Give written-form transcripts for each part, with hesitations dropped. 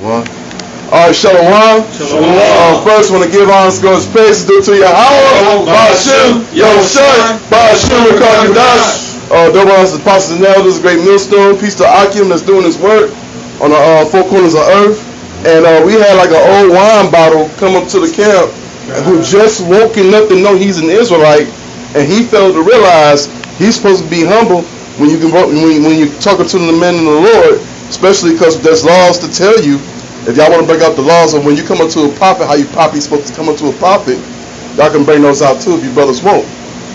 One. All right, Shalom. First, want to give honor, scores, praise due to Yahweh, Ba'ashem, Yahushua, Ba'ashem, Rekakadash. Double honors to the apostles and elders, great millstone. Peace to Akim that's doing his work on the four corners of earth. And we had like an old wine bottle come up to the camp who just woken up to know he's an Israelite, and he failed to realize he's supposed to be humble when you're talking to the men in the Lord, especially because there's laws to tell you. If y'all want to bring out the laws of when you come up to a prophet, how you probably supposed to come up to a prophet, y'all can bring those out too if you brothers won't.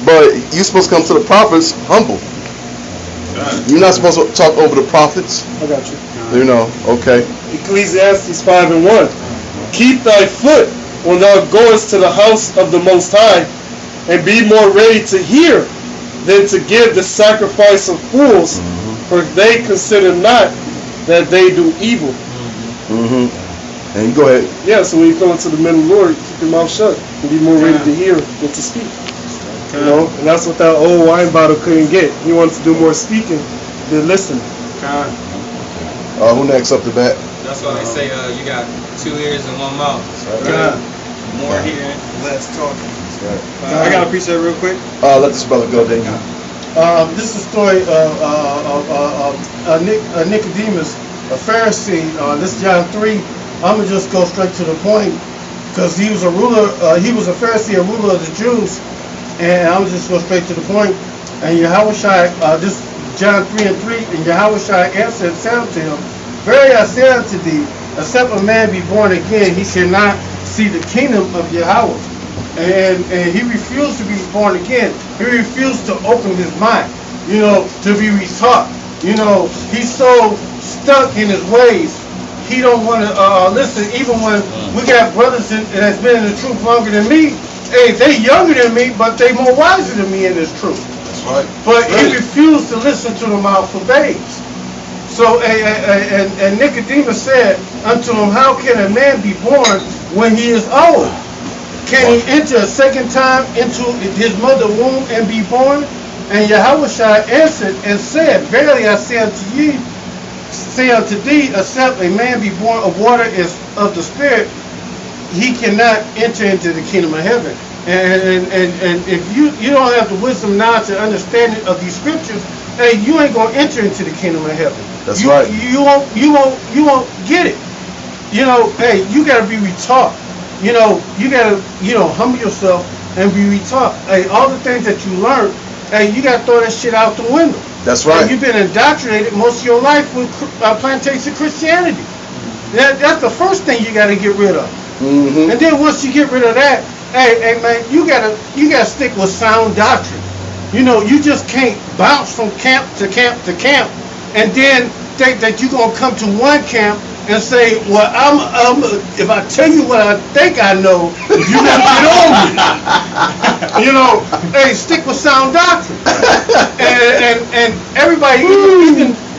But you're supposed to come to the prophets humble. You're not supposed to talk over the prophets. I got you. You know, okay. Ecclesiastes 5:1. Keep thy foot when thou goest to the house of the Most High, and be more ready to hear than to give the sacrifice of fools, for they consider not that they do evil. And you go ahead. Yeah, so when you come into the men of the Lord, keep your mouth shut and be more ready to hear than to speak. You know, and that's what that old wine bottle couldn't get. He wanted to do more speaking than listening. Who next up the bat? That's why they say you got 2 ears and 1 mouth. More hearing, less talking. I got a piece of it real quick. Let this brother go, then. This is a story of Nicodemus, a Pharisee. This is John 3. I'm going to just go straight to the point because he was a ruler. He was a Pharisee, a ruler of the Jews. And I'm just go straight to the point. And Yahushua, this John 3:3, and Yahushua answered and said unto him, Verily I say unto thee, except a man be born again, he cannot see the kingdom of Yahweh. And he refused to be born again. He refused to open his mind, you know, to be retaught. You know, he's so stuck in his ways. He don't want to listen. Even when we got brothers that's been in the truth longer than me, hey, they younger than me, but they more wiser than me in this truth. That's right. But he refused to listen to the mouth of babes. So, and Nicodemus said unto him, How can a man be born when he is old? Can he enter a second time into his mother's womb and be born? And Yahushua answered and said, Verily I say unto thee, except a man be born of water is of the Spirit, he cannot enter into the kingdom of heaven. And if you don't have the wisdom, knowledge, and understanding of these scriptures, hey, you ain't gonna enter into the kingdom of heaven. That's right. You won't get it. You know, hey, you gotta be retaught. You know, you gotta, humble yourself and be retaught. Hey, all the things that you learned, hey, you gotta throw that shit out the window. That's right. And you've been indoctrinated most of your life with plantation Christianity. That's the first thing you gotta get rid of. And then once you get rid of that, hey man, you gotta stick with sound doctrine. You know, you just can't bounce from camp to camp to camp, and then think that you're gonna come to one camp and say, well, I'm if I tell you what I think I know, you gonna get over it. You know, hey, stick with sound doctrine. And everybody,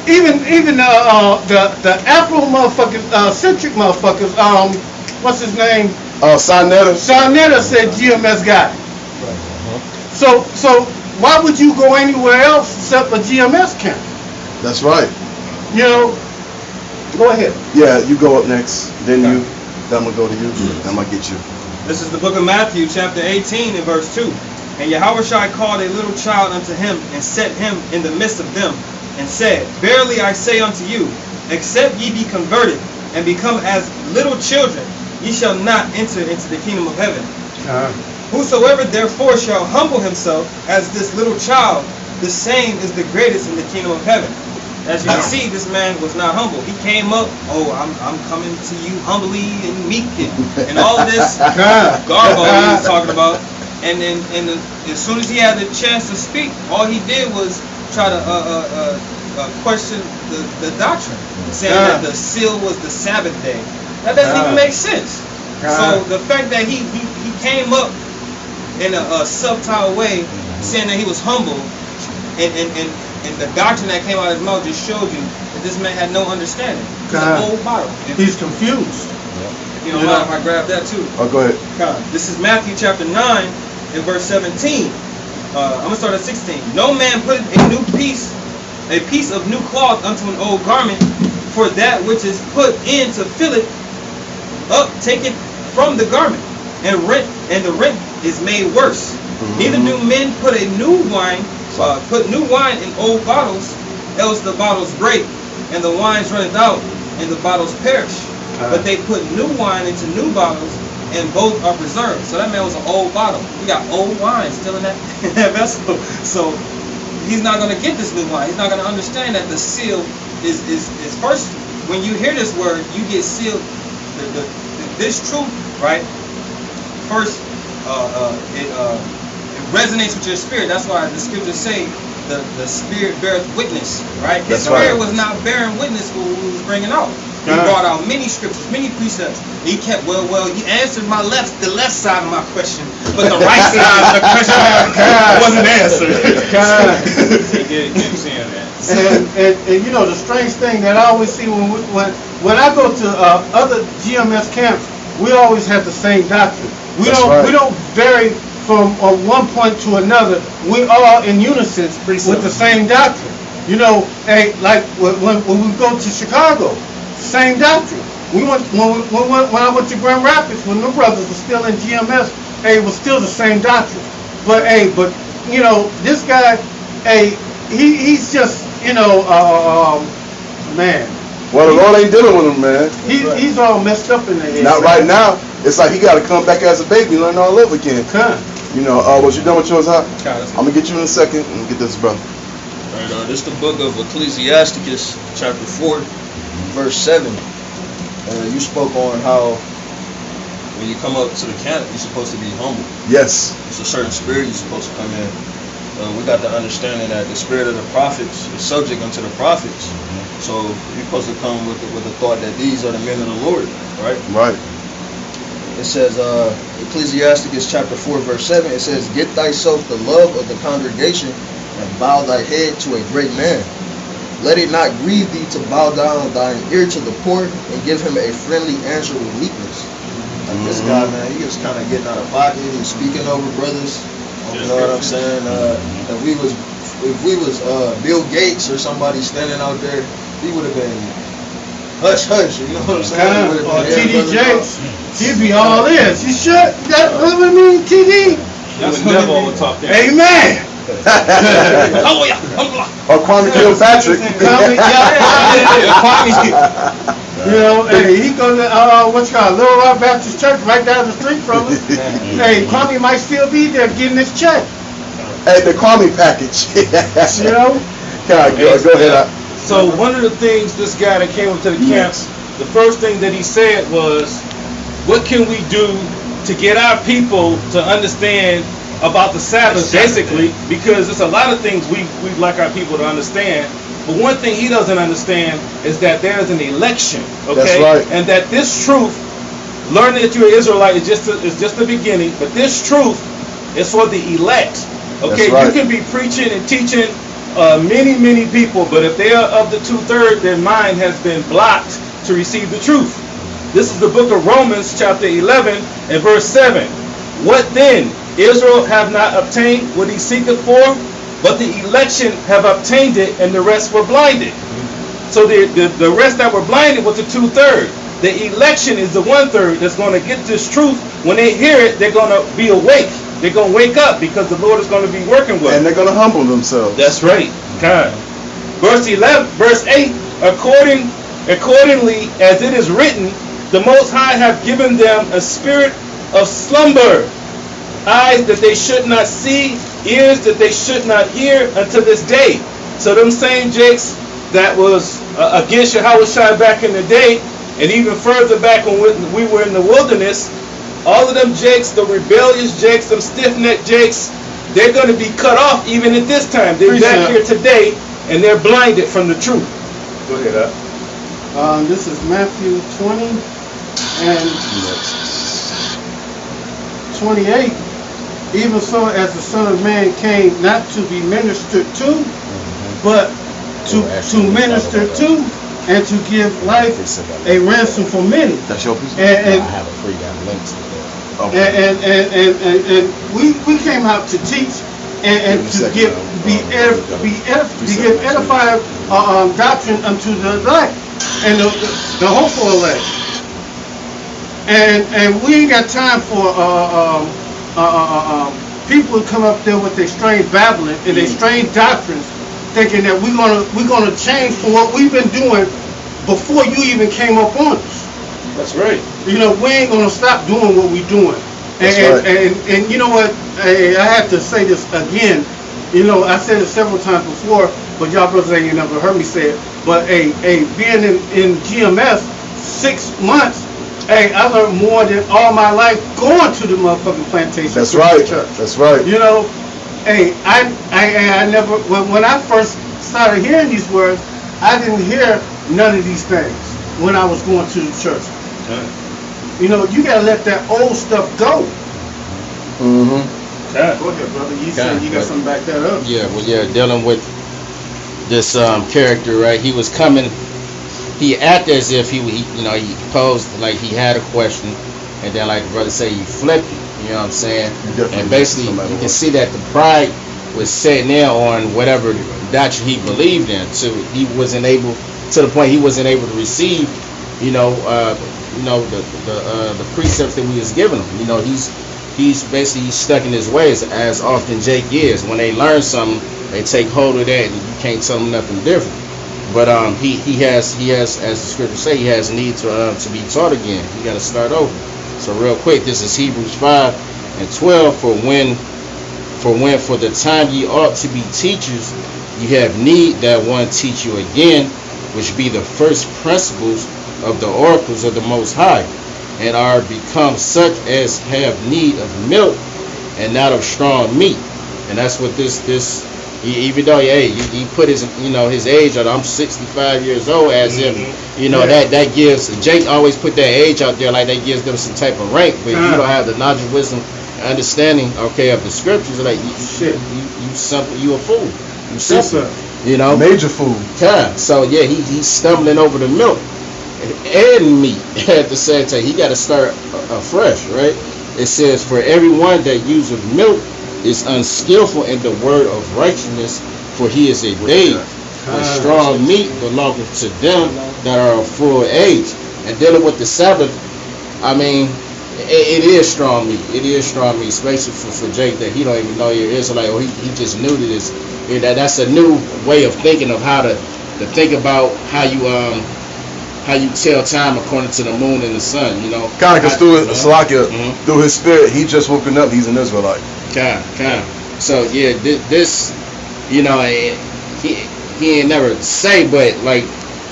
even the Afro motherfuckers, centric motherfuckers, what's his name? Sonetta. Sonetta said GMS got it. So why would you go anywhere else except a GMS camp? That's right. You know, go ahead. Yeah, you go up next. Then I'm going to go to you. I'm going to get you. This is the book of Matthew, chapter 18, and verse 2. And Yahushua called a little child unto him, and set him in the midst of them, and said, Verily I say unto you, except ye be converted, and become as little children, ye shall not enter into the kingdom of heaven. Whosoever therefore shall humble himself as this little child, the same is the greatest in the kingdom of heaven. As you can see, this man was not humble. He came up, I'm coming to you humbly and meek and all this garbo he was talking about. And then as soon as he had the chance to speak, all he did was try to question the doctrine, saying that the seal was the Sabbath day. That doesn't even make sense. So the fact that he came up in a subtle way, saying that he was humble, and the doctrine that came out of his mouth just showed you that this man had no understanding. He's an old bottle. He's confused. If you don't mind if I grab that too. Oh, go ahead. This is Matthew chapter 9 and verse 17. I'm going to start at 16. No man put a piece of new cloth unto an old garment, For that which is put in to fill it up, take it from the garment, and the rent is made worse. Neither do men put new wine in old bottles, else the bottles break, and the wines runneth out, and the bottles perish. But they put new wine into new bottles, and both are preserved. So that man was an old bottle. We got old wine still in that vessel. So he's not going to get this new wine. He's not going to understand that the seal is first. When you hear this word, you get sealed. This truth, right? First, it resonates with your spirit. That's why the scriptures say the spirit beareth witness, right? His spirit was not bearing witness for what he was bringing out. He brought out many scriptures, many precepts. He kept, well, you answered the left side of my question, but the right side of the question wasn't answered. He kept saying that. And you know, the strange thing that I always see when I go to other GMS camps, we always have the same doctrine. We don't vary from one point to another. We all in unison with the same doctrine. You know, like when we go to Chicago, same doctrine. When I went to Grand Rapids, when the brothers were still in GMS, it was still the same doctrine. But you know, this guy, he's just, you know, man. Well, the Lord ain't dealing with him, man. He's all messed up in the head. Not right now. It's like he got to come back as a baby, learn all over again. You know, was you done with yours, huh? I'm gonna get you in a second and get this, brother. All right, this is the book of Ecclesiasticus, chapter 4, verse 7. You spoke on how when you come up to the camp, you're supposed to be humble. Yes. It's a certain spirit you're supposed to come in. We got the understanding that the spirit of the prophets is subject unto the prophets. So you're supposed to come with the thought that these are the men of the Lord, right? Right. It says, Ecclesiasticus chapter 4, verse 7, it says, get thyself the love of the congregation and bow thy head to a great man. Let it not grieve thee to bow down thine ear to the poor and give him a friendly answer with meekness. Like this guy, man, he was kind of getting out of pocket. He was speaking over brothers. You know what I'm saying? If we was Bill Gates or somebody standing out there, he would have been hush hush. You know what I'm saying? Or T.D. Jakes, he'd be all this. You should. That what I mean, T.D. That's the devil on top there. Amen. Or Kwame Kilpatrick. You know, he goes to what's called Little Rock Baptist Church right down the street from us. Hey, Kwame might still be there getting his check. Hey, the Kwame package. You know? Go ahead. So one of the things this guy that came up to the camps, the first thing that he said was, what can we do to get our people to understand about the Sabbath, basically, because there's a lot of things we'd like our people to understand. But one thing he doesn't understand is that there's an election, okay? That's right. And that this truth, learning that you're an Israelite is just the beginning, but this truth is for the elect, okay? That's right. You can be preaching and teaching many people, but if they are of the 2/3, their mind has been blocked to receive the truth. This is the book of Romans, chapter 11, and verse 7. What then? Israel have not obtained what he seeketh for, but the election have obtained it, and the rest were blinded. So the rest that were blinded was the 2/3. The election is the 1/3 that's going to get this truth. When they hear it, they're going to be awake. They're going to wake up because the Lord is going to be working with them. And they're going to humble themselves. That's right. God. Verse 8, accordingly as it is written, the Most High have given them a spirit of slumber, eyes that they should not see, ears that they should not hear unto this day. So them same jakes that was against Yahushua back in the day, and even further back when we were in the wilderness, all of them jakes, the rebellious jakes, them stiff-necked jakes, they're going to be cut off even at this time. They're back here today, and they're blinded from the truth. Go ahead, This is Matthew 20 and 28. Even so as the Son of Man came not to be ministered to, but to minister to, and to give life a ransom for many. That's your piece? And I have a free link to that. Okay. And we came out to teach and to give edifying doctrine unto the elect. and the hopeful elect. And we ain't got time for people to come up there with their strange babbling and their strange doctrines, thinking that we're gonna change from what we've been doing before you even came up on us. That's right. You know, we ain't gonna stop doing what we're doing. And you know what? I have to say this again. You know, I said it several times before, but y'all brothers ain't never heard me say it. But being in GMS 6 months, I learned more than all my life going to the motherfucking plantation. That's right. That's right. You know, I never, when I first started hearing these words, I didn't hear none of these things when I was going to the church. You know, you gotta let that old stuff go. Mm-hmm. Go ahead, brother. You said you got something back that up. Yeah, well, yeah, dealing with this character, right? He was coming. He acted as if he posed like he had a question, and then, like the brother say, he flipped it. You know what I'm saying? And basically, you can see that the pride was setting in on whatever doctrine he believed in. So he wasn't able, to the point he wasn't able to receive, the precepts that we was giving him. You know, he's basically stuck in his ways, as often Jake is. When they learn something, they take hold of that, and you can't tell them nothing different. But he has, as the scriptures say, he has need to be taught again. He got to start over. So real quick, this is Hebrews 5:12. For the time ye ought to be teachers, you have need that one teach you again, which be the first principles of the oracles of the Most High, and are become such as have need of milk and not of strong meat. And that's what this even though he put his his age out, I'm 65 years old, as if that gives, Jake always put that age out there like that gives them some type of rank, but if you don't have the knowledge, wisdom, understanding of the scriptures, like you a fool, you simple, major fool. So yeah, he's stumbling over the milk and meat at the same time. He got to start afresh, right? It says, for everyone that useth milk is unskillful in the word of righteousness, for he is a babe. And strong meat belongeth to them that are of full age. And dealing with the Sabbath, I mean, it is strong meat. It is strong meat, especially for Jake, that he don't even know you're Israelite, or he just new to this. That's a new way of thinking of how to think about how you tell time according to the moon and the sun. Kind of, because through his spirit, he just woken up. He's an Israelite. Kind. So yeah, this, he ain't never say, but like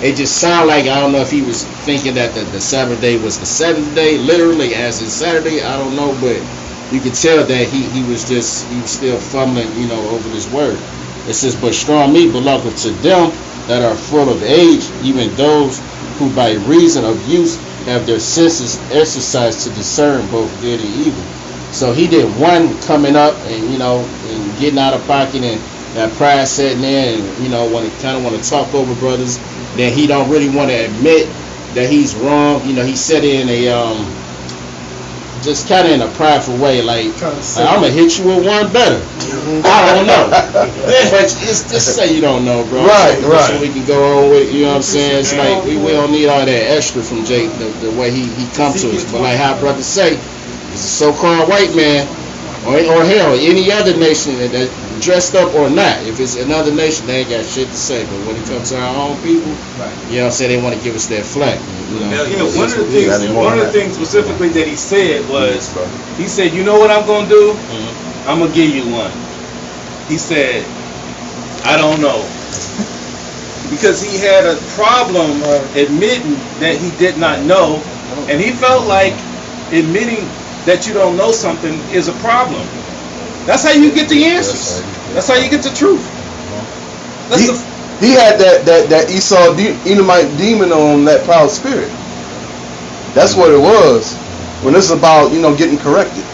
it just sound like, I don't know if he was thinking that the Sabbath day was the seventh day, literally as in Saturday. I don't know, but you could tell that he was still fumbling, over this word. It says, but strong meat belongeth to them that are full of age, even those who by reason of use have their senses exercised to discern both good and evil. So he did one coming up and and getting out of pocket, and that pride setting in, and want to talk over brothers. Then he don't really want to admit that he's wrong. He said it in a just kind of in a prideful way, like I'm gonna hit you with one better. I don't know, but just say you don't know, bro. Right. So we can go on with, you know what I'm saying? It's like we don't need all that extra from Jake, the way he comes to us. But like how brothers say, it's a so-called white man, or hell, any other nation that dressed up or not. If it's another nation, they ain't got shit to say. But when it comes to our own people, you know what I'm saying, they want to give us that flack. One of the things specifically that he said was, he said, you know what I'm gonna do? I'm gonna give you one. He said, I don't know. Because he had a problem admitting that he did not know, and he felt like admitting that you don't know something is a problem. That's how you get the answers. That's how you get the truth. He had that Esau Edomite demon on that proud spirit. That's what it was. When it's about getting corrected.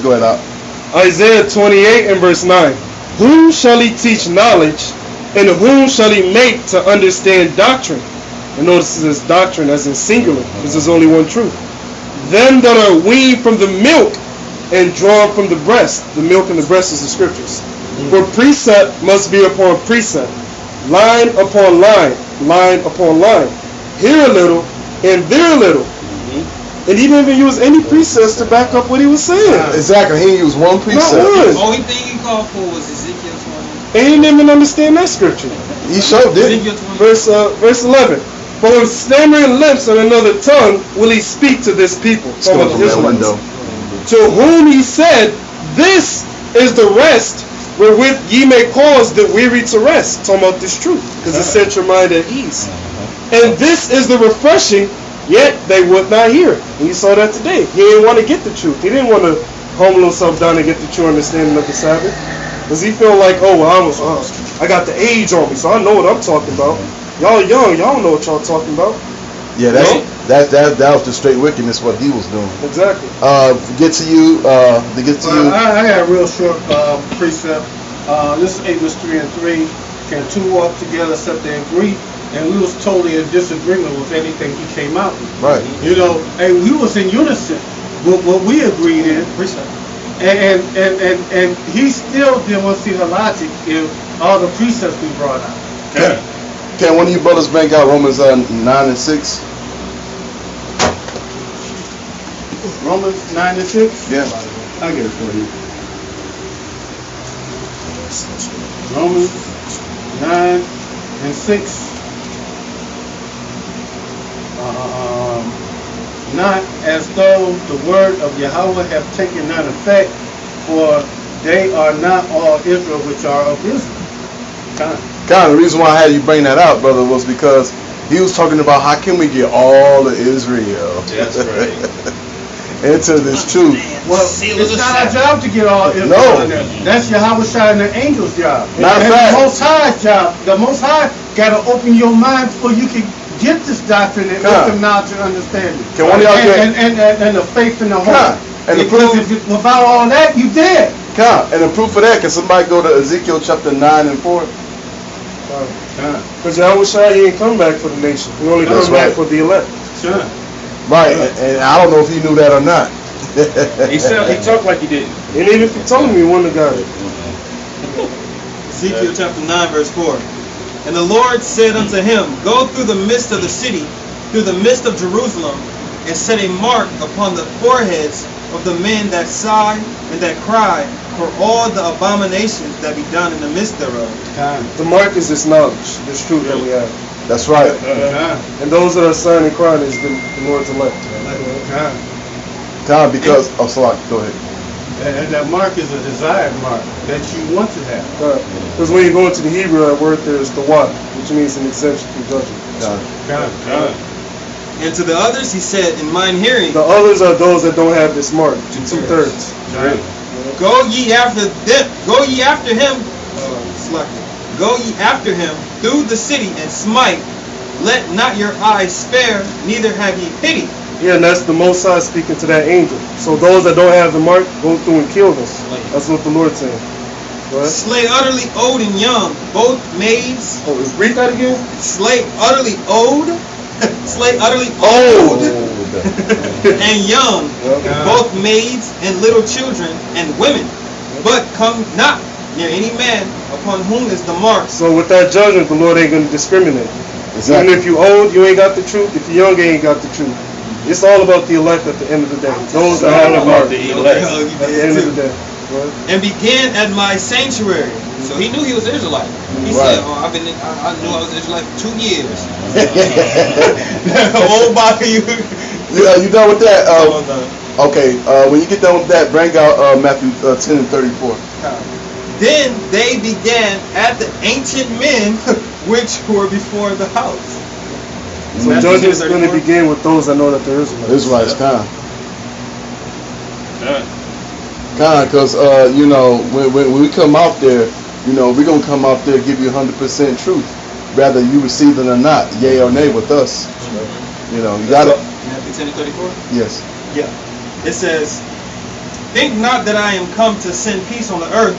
Go ahead, out. Isaiah 28 and verse 9. Whom shall he teach knowledge, and whom shall he make to understand doctrine? And notice this doctrine as in singular, because there's only one truth. Them that are weaned from the milk and drawn from the breast. The milk and the breast is the scriptures. For precept must be upon precept, line upon line upon line. Here a little, and there a little. And he didn't even use any precepts to back up what he was saying. Exactly. He used one precept. Not one. The only thing he called for was Ezekiel 20. And he didn't even understand that scripture. He showed it. Ezekiel 20. Verse 11. For with stammering lips and another tongue will he speak to this people. Talking about the Israelites. To whom he said, this is the rest wherewith ye may cause the weary to rest. Talking about this truth. Because it set your mind at ease. And this is the refreshing, yet they would not hear it. And you saw that today. He didn't want to get the truth. He didn't want to humble himself down and get the true understanding of the Sabbath. Because he felt like, oh, well, I got the age on me, so I know what I'm talking about. Y'all young, y'all don't know what y'all talking about. Yeah, that was the straight wickedness what he was doing. Exactly. To get to you. I got a real short precept. This is Amos 3 and 3. Can two walk together except they agree? And we was totally in disagreement with anything he came out with. Right. You know, and we was in unison with what we agreed in. And he still didn't want to see the logic in all the precepts we brought out. Can one of you brothers bring out Romans 9 and 6? Romans 9 and 6? Yeah. I'll get it for you. Romans 9 and 6. Not as though the word of Yahweh have taken none effect, for they are not all Israel which are of Israel. God, the reason why I had you bring that out, brother, was because he was talking about how can we get all of Israel into this truth. Well, it's not our job to get all Israel in there. That's Yahweh and the angel's job. Not and fact. the Most High's job. The Most High got to open your mind before you can get this doctrine and wisdom, knowledge, and understanding. Can one of y'all get and the faith in the heart. And because without all that, you dead. And the proof of that, can somebody go to Ezekiel chapter 9 and 4? Because Yahweh he ain't come back for the nation. He only comes back for the elect. Right, and I don't know if he knew that or not. He talked like he did. And even if he told me, he wouldn't have got it. Ezekiel chapter 9 verse 4. And the Lord said unto him, go through the midst of the city, through the midst of Jerusalem, and set a mark upon the foreheads of the men that sigh and that cry for all the abominations that be done in the midst thereof. The mark is this knowledge, this truth that we have. That's right. And those that are sighing and crying is the Lord's elect. God, because go ahead. And that mark is a desired mark that you want to have. Because when you go into the Hebrew, that word there is the what, which means an exemption from judgment. And to the others he said, in mine hearing, the others are those that don't have this mark, 2/3. Go ye after them, go ye after him, go ye after him through the city and smite. Let not your eyes spare, neither have ye pity. Yeah, and that's the Most High speaking to that angel. So those that don't have the mark, go through and kill them. That's what the Lord's saying. Right? Slay utterly old and young, both maids. Oh, read that again. Slay utterly old, slay utterly old and young, both maids and little children and women. But come not near any man upon whom is the mark. So with that judgment, the Lord ain't going to discriminate. Exactly. Even if you old, you ain't got the truth. If you young, you ain't got the truth. It's all about the elect at the end of the day. Those that have the mark at the end of the day. Right? And began at my sanctuary. So he knew he was an Israelite. He said, "Oh, I knew I was an Israelite for 2 years." Old body. You done with that? Okay. When you get done with that, bring out Matthew 10 and 34. Then they began at the ancient men which were before the house. So judgment is going to begin with those that know that they're Israelites. Israelites, because when we come out there, we're gonna come out there and give you 100% truth, whether you receive it or not, yea or nay with us. You got it. Matthew 10 and 34. Yes. Yeah. It says, "Think not that I am come to send peace on the earth.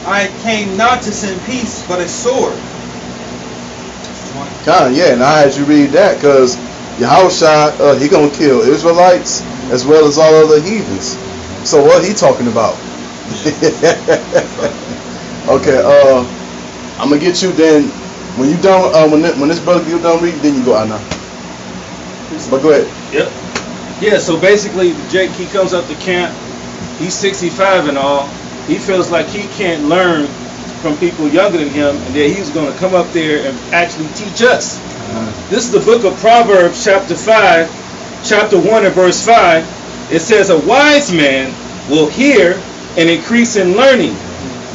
I came not to send peace, but a sword." And I had you read that because Yahushua, he gonna kill Israelites as well as all other heathens. So what he talking about? Okay, I'm gonna get you then When you done, when this brother get done reading, then you go out now. But go ahead. Yep. Yeah, so basically, Jake, he comes up to camp. He's 65 and all. He feels like he can't learn from people younger than him, and that he's going to come up there and actually teach us. This is the book of Proverbs, chapter 5, chapter 1 and verse 5. It says, a wise man will hear and increase in learning,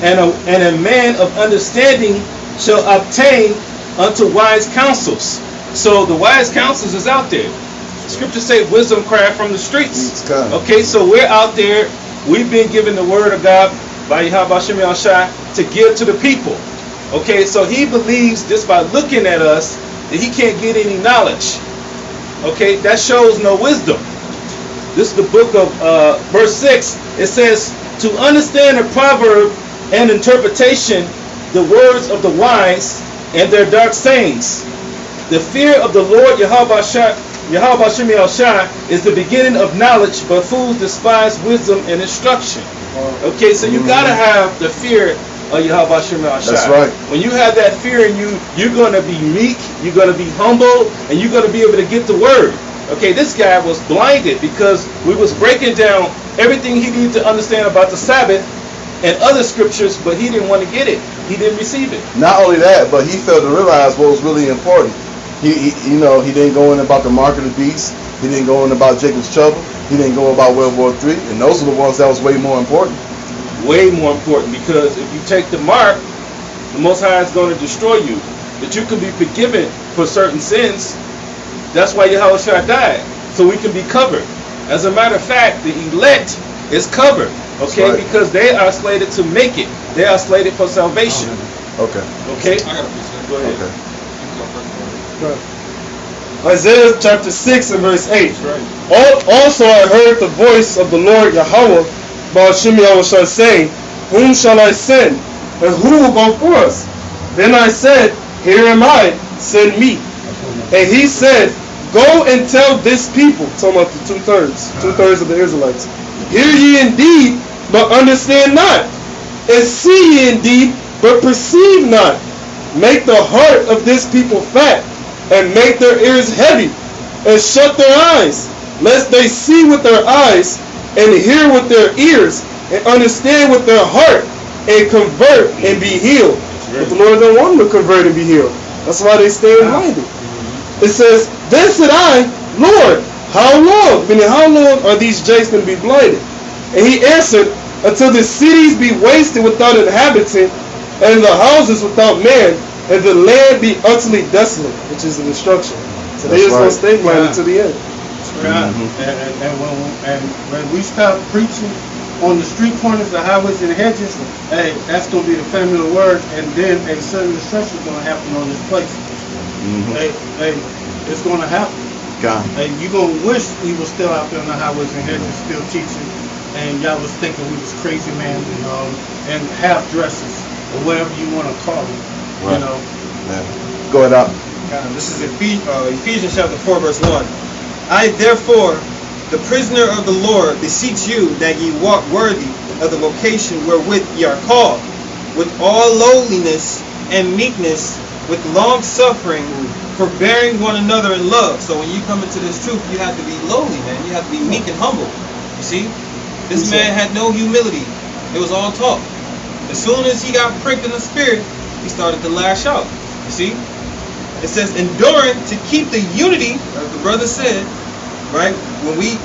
and a man of understanding shall obtain unto wise counsels. So the wise counsels is out there. Scripture say wisdom cried from the streets. Okay, so we're out there. We've been given the word of God by Yahweh Hashem Yahushua to give to the people. Okay, so he believes just by looking at us that he can't get any knowledge. Okay, that shows no wisdom. This is the book of verse 6. It says, to understand a proverb and interpretation, the words of the wise and their dark sayings. The fear of the Lord Yahweh Hashem Yahushua is the beginning of knowledge, but fools despise wisdom and instruction. Okay, so you gotta have the fear of Yahweh Hashem Yahushua. That's right. When you have that fear in you, you're gonna be meek, you're gonna be humble, and you're gonna be able to get the word. Okay, this guy was blinded because we was breaking down everything he needed to understand about the Sabbath and other scriptures, but he didn't want to get it. He didn't receive it. Not only that, but he failed to realize what was really important. He didn't go in about the mark of the beast. He didn't go in about Jacob's trouble. He didn't go about World War III. And those are the ones that was way more important. Way more important, because if you take the mark, the Most High is going to destroy you. That you can be forgiven for certain sins. That's why Yahushua died, so we can be covered. As a matter of fact, the elect is covered, okay, right, because they are slated to make it. They are slated for salvation. Okay. Okay? I got a precept. Go ahead. Okay. Isaiah chapter 6 and verse 8. Right. Also I heard the voice of the Lord Yahweh, Ba'ashim Yahushua, saying, whom shall I send, and who will go for us? Then I said, here am I, send me. And he said, go and tell this people, talking about the two-thirds of the Israelites, hear ye indeed, but understand not, and see ye indeed, but perceive not. Make the heart of this people fat, and make their ears heavy, and shut their eyes, lest they see with their eyes, and hear with their ears, and understand with their heart, and convert and be healed. But the Lord don't want them to convert and be healed. That's why they stay blinded. It says, then said I, Lord, how long? Meaning, how long are these jakes going to be blinded? And he answered, until the cities be wasted without inhabitant, and the houses without man, and the land be utterly desolate, which is the destruction. So they just going to stay blinded to the end. And when we stop preaching on the street corners, the highways and hedges, hey, that's going to be the family of the word, and then a certain destruction is going to happen on this place. Hey, it's going to happen. God. Hey, you're going to wish we were still out there in the highways and hedges, still teaching, and y'all was thinking we was crazy, man, and half dresses, or whatever you want to call it, right, you know. Yeah. Go ahead out. This is Ephesians chapter 4, verse 1. I, therefore, the prisoner of the Lord, beseech you that ye walk worthy of the vocation wherewith ye are called, with all lowliness and meekness, with long suffering, forbearing one another in love. So when you come into this truth, you have to be lowly, man. You have to be meek and humble. You see? This man had no humility. It was all talk. As soon as he got pricked in the spirit, he started to lash out. You see? It says, enduring to keep the unity, as the brother said, right? When we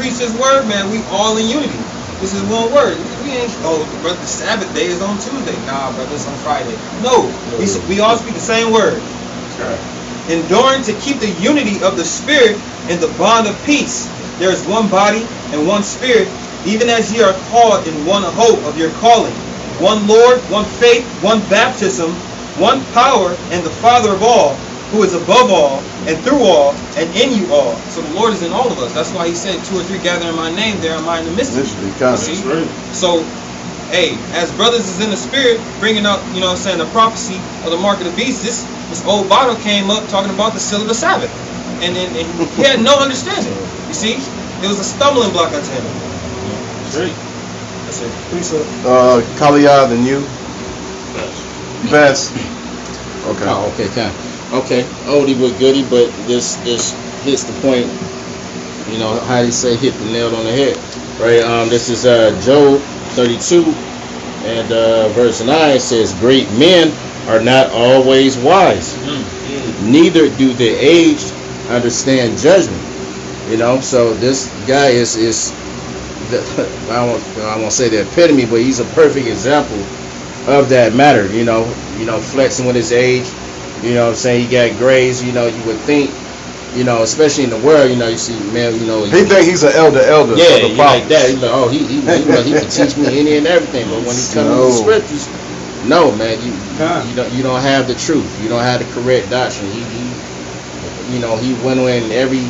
preach this word, man, we all in unity. This is one word. We ain't, brother, the Sabbath day is on Tuesday. Nah, brother, it's on Friday. No, we all speak the same word. Enduring to keep the unity of the Spirit in the bond of peace. There is one body and one Spirit, even as ye are called in one hope of your calling. One Lord, one faith, one baptism, one power, and the Father of all, who is above all, and through all, and in you all. So the Lord is in all of us. That's why he said, 2 or 3 gather in my name, there am I in the midst of you. So, hey, as brothers is in the spirit, bringing up, you know what I'm saying, the prophecy of the mark of the beast, this old bottle came up talking about the seal of the Sabbath. And he had no understanding. You see? It was a stumbling block unto him. Great. That's it. Please, sir. Kaliyah, then you. Best. Okay. Oh, okay, kind. Okay, oldie but goodie, but this hits the point. You know how they say, hit the nail on the head, right? This is Job 32 and verse 9 says, "Great men are not always wise, neither do the aged understand judgment." You know, so this guy is I won't say the epitome, but he's a perfect example of that matter. You know, flexing with his age. You know what I'm saying? He got grades. You know, you would think, you know, especially in the world, you know, you see man, you know, He think he's an elder. yeah, of the you like that. prophets. He's like, oh, he can teach me any and everything. But when he comes to the scriptures, no, man, you don't have the truth. You don't have the correct doctrine. He went in every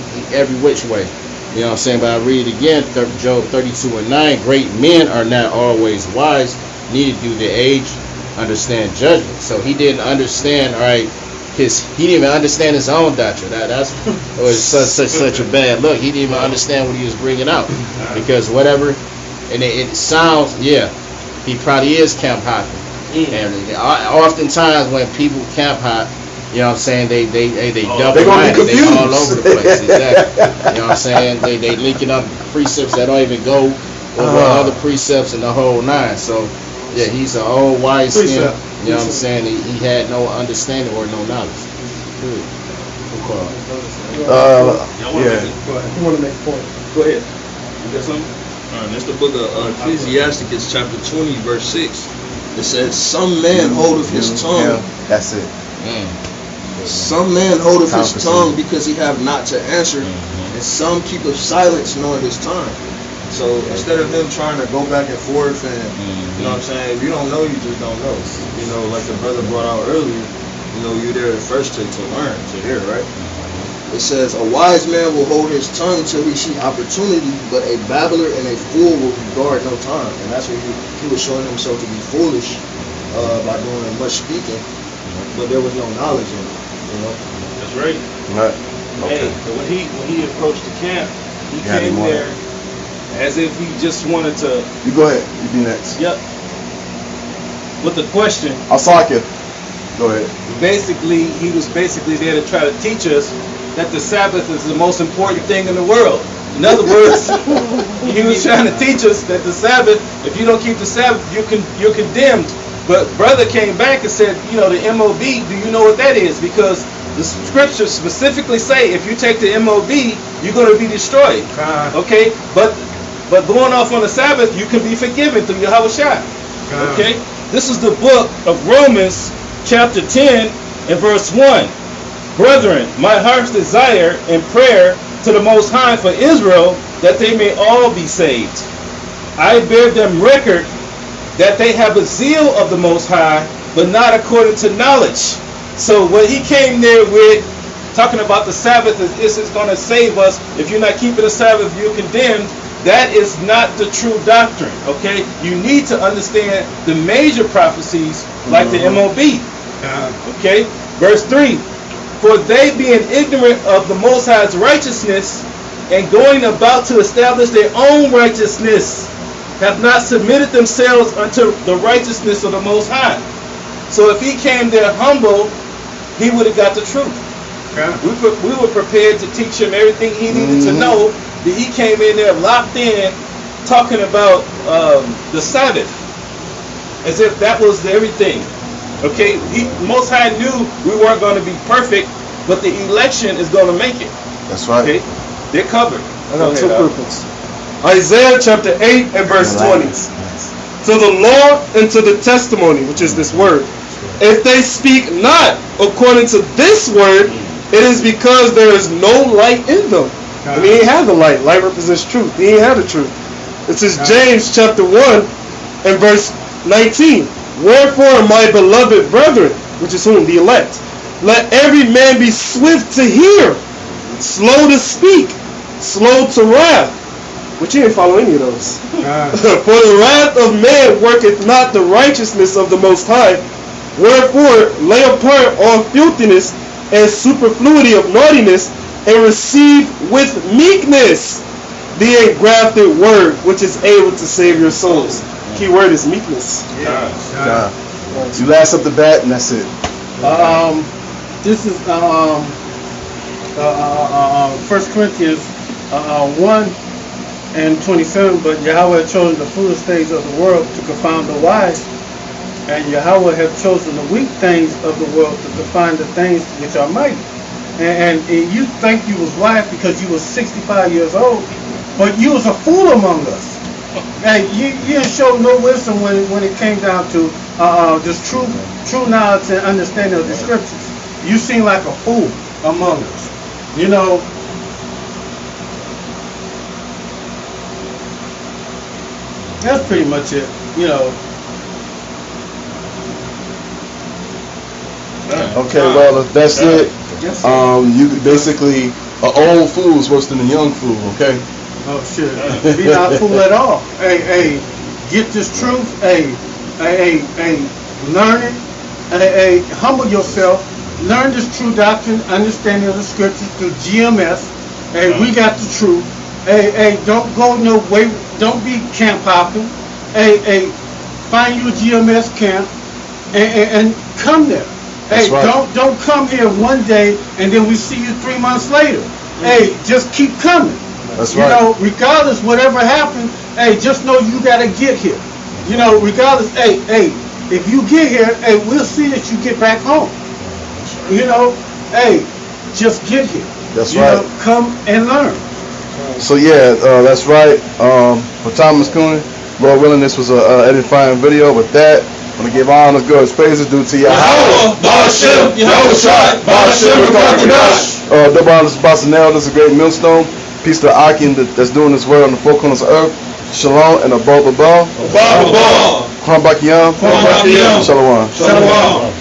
which way. You know what I'm saying? But I read it again, Job 32 and 9. Great men are not always wise, neither do the aged understand judgment. So he didn't understand, all right, he didn't even understand his own doctrine. That's was such a bad look. He didn't even understand what he was bringing out, because whatever, and it sounds, yeah, he probably is camp hopping. And oftentimes when people camp hop, you know what I'm saying, they double minded, they all over the place. Exactly. You know what I'm saying? They linking up precepts that don't even go over other precepts and the whole nine. So yeah, he's an old wise skin. You know what I'm saying? He had no understanding or no knowledge. Good. Yeah. You want to make a point? Go ahead. You got something? That's the book of Ecclesiasticus, chapter 20, verse 6. It says, "Some man holdeth his tongue." Yeah, that's it. Some man holdeth his tongue because he have not to answer, and some keepeth silence knowing his time. So instead of him trying to go back and forth and, you know what I'm saying, if you don't know, you just don't know. You know, like the brother brought out earlier, you know, you're there first to learn, to hear, right? It says, "A wise man will hold his tongue till he see opportunity, but a babbler and a fool will regard no time." And that's what he was showing himself to be foolish by doing much speaking, but there was no knowledge in it, you know? That's right. Right. Hey, when he approached the camp, he came there as if he just wanted to. You go ahead. You be next. Yep. With the question. I'll sock you. Go ahead. Basically, he was basically there to try to teach us that the Sabbath is the most important thing in the world. In other words, he was trying to teach us that the Sabbath, if you don't keep the Sabbath, you're condemned. But brother came back and said, you know, the MOB, do you know what that is? Because the scriptures specifically say if you take the MOB, you're going to be destroyed. Okay? But going off on the Sabbath, you can be forgiven through Yahweh Shai. Okay? This is the book of Romans, chapter 10 and verse 1. "Brethren, my heart's desire and prayer to the Most High for Israel, that they may all be saved. I bear them record that they have a zeal of the Most High, but not according to knowledge." So what he came there with, talking about the Sabbath is going to save us. If you're not keeping the Sabbath, you're condemned. That is not the true doctrine. Okay, you need to understand the major prophecies like the MOB. Okay, verse 3. "For they being ignorant of the Most High's righteousness, and going about to establish their own righteousness, have not submitted themselves unto the righteousness of the Most High." So if he came there humble, he would have got the truth. We were prepared to teach him everything he needed to know, but he came in there locked in, talking about the Sabbath, as if that was everything. Okay, Most High knew we weren't going to be perfect, but the election is going to make it. That's right. Okay, they're covered. I got two quick. Isaiah chapter 8 and verse 20. "To the law and to the testimony," which is this word, "if they speak not according to this word, it is because there is no light in them." And he ain't have the light. Light represents truth. He ain't have the truth. It says James chapter 1 and verse 19. "Wherefore, my beloved brethren," which is whom? The elect, "let every man be swift to hear, slow to speak, slow to wrath." Which you ain't follow any of those. "For the wrath of man worketh not the righteousness of the Most High. Wherefore, lay apart all filthiness and superfluity of naughtiness, and receive with meekness the engrafted word, which is able to save your souls." Key word is meekness. You last up the bat, and that's it. This is 1 Corinthians 1:27. But Yahweh had chosen the foolish things of the world to confound the wise, and Yahweh had chosen the weak things of the world to confound the things which are mighty. And you think you was wise because you was 65 years old, but you was a fool among us. Hey, you didn't show no wisdom when it came down to just true knowledge and understanding of the scriptures. You seem like a fool among us. You know, that's pretty much it. You know. Okay, well, if that's it. Yes, You basically an old fool is worse than a young fool. Okay. oh shit. Be not a fool at all. Hey, get this truth. Hey, learn it. Hey, humble yourself. Learn this true doctrine, understanding of the scriptures through GMS. Hey, we got the truth. Hey, don't go no way. Don't be camp hopping. Hey, find you a GMS camp and come there. Hey, That's right. don't come here one day and then we see you 3 months later. Hey, just keep coming. That's You right. know, regardless whatever happened, hey, just know you gotta get here. You know, regardless, hey, if you get here, hey, we'll see that you get back home. You know, hey, just get here. That's you right. know, come and learn. So yeah, that's right. For Thomas Cooney, Lord willing, this was a edifying video. With that, I'm gonna give honor, good praises due to Yahweh. Ba'ashem, Yahushua, Ba'ashem, Rakakadash. Double honors to Basanel, this is a great millstone. Peace to Akim that's doing this world on the four corners of earth. Shalom and above. Ba, ba, ba. Kwam Bakiyam. Kwam Bakiyam. Shalom. Shalom.